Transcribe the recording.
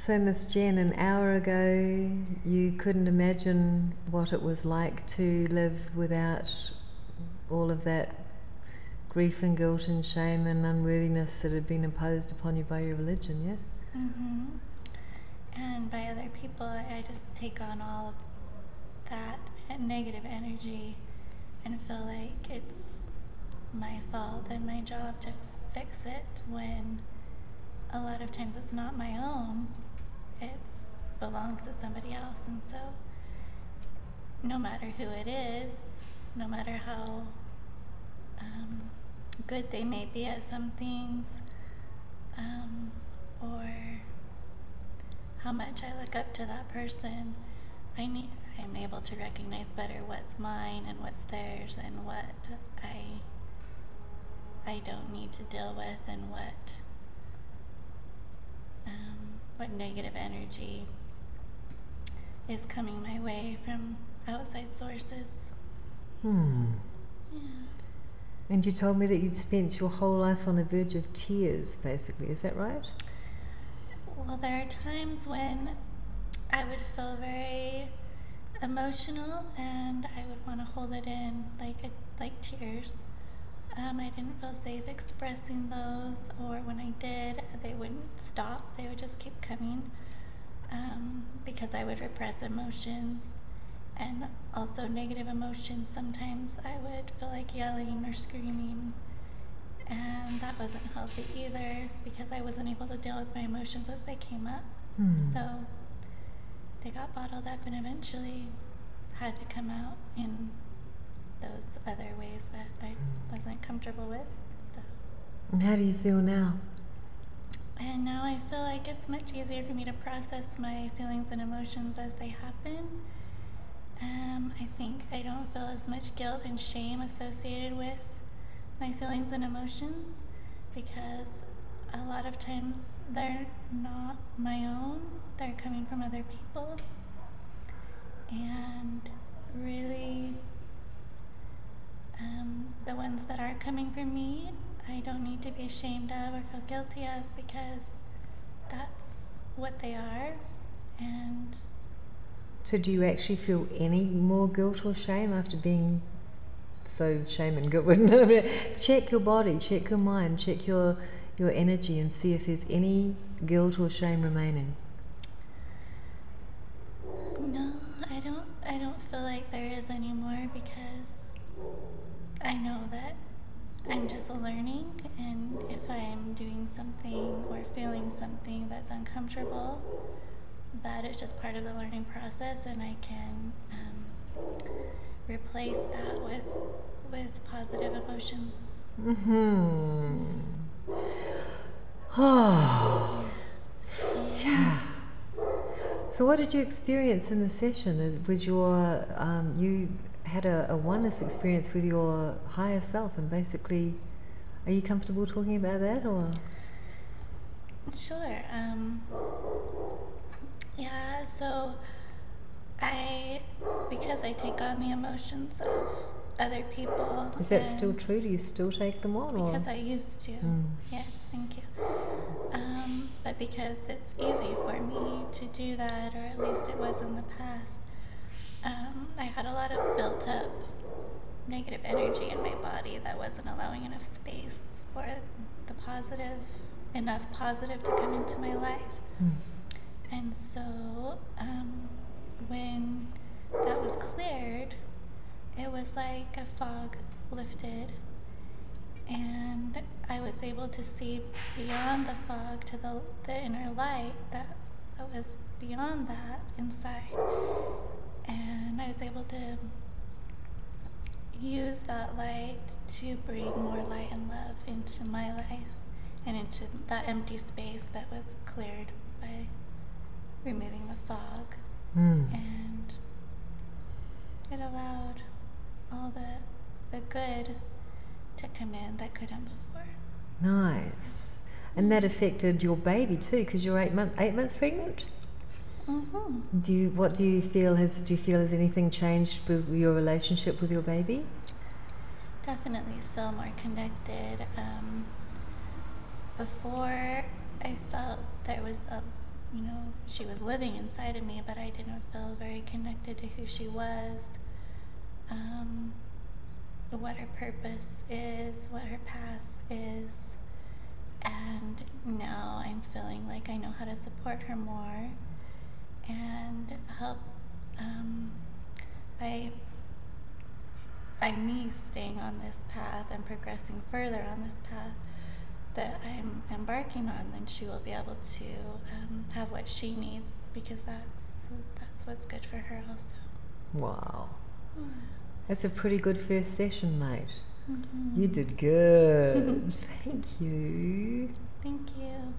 So, Miss Jenn, an hour ago you couldn't imagine what it was like to live without all of that grief and guilt and shame and unworthiness that had been imposed upon you by your religion, yeah? Mm-hmm. And by other people, I just take on all of that negative energy and feel like it's my fault and my job to fix it, when a lot of times it's not my own. It belongs to somebody else. And so no matter who it is, no matter how good they may be at some things, or how much I look up to that person, I'm able to recognize better what's mine and what's theirs, and what I don't need to deal with, and what negative energy is coming my way from outside sources. Yeah. And you told me that you'd spent your whole life on the verge of tears, basically. Is that right? Well, there are times when I would feel very emotional and I would want to hold it in, like tears. I didn't feel safe expressing those, or when I did, they wouldn't stop. They would just keep coming, because I would repress emotions, and also negative emotions. Sometimes I would feel like yelling or screaming, and that wasn't healthy either, because I wasn't able to deal with my emotions as they came up. So they got bottled up and eventually had to come out in those other ways that I wasn't comfortable with. So. And how do you feel now? And now I feel like it's much easier for me to process my feelings and emotions as they happen. I think I don't feel as much guilt and shame associated with my feelings and emotions, because a lot of times they're not my own, they're coming from other people. And really, the ones that are coming from me, I don't need to be ashamed of or feel guilty of, because that's what they are. And so do you actually feel any more guilt or shame after being so shame and guilt? Check your body, check your mind, check your energy, and see if there's any guilt or shame remaining. No, I don't feel like there is anymore, because I know that I'm just learning, and if I'm doing something or feeling something that's uncomfortable, that is just part of the learning process, and I can replace that with positive emotions. Oh, yeah. So what did you experience in the session? Was your you had a oneness experience with your higher self, and basically, are you comfortable talking about that, or? Sure. Yeah, so because I take on the emotions of other people. Is that still true? Do you still take them on? Because I used to. Yes, thank you. But because it's easy for me to do that, or at least it was in the past, I had a lot of built up negative energy in my body that wasn't allowing enough space for enough positive to come into my life. And so when that was cleared, it was like a fog lifted, and I was able to see beyond the fog to the inner light that was beyond that inside. And I was able to use that light to bring more light and love into my life and into that empty space that was cleared by removing the fog. And it allowed all the good to come in that couldn't before. Nice. And that affected your baby too, because you're 8 months pregnant? Do you feel has anything changed with your relationship with your baby? Definitely feel more connected. Before, I felt there was she was living inside of me, but I didn't feel very connected to who she was, what her purpose is, what her path is. And now I'm feeling like I know how to support her more and help by me staying on this path and progressing further on this path that I'm embarking on, then she will be able to have what she needs, because that's what's good for her also. Wow. That's a pretty good first session, mate. Mm-hmm. You did good. Thank you. Thank you.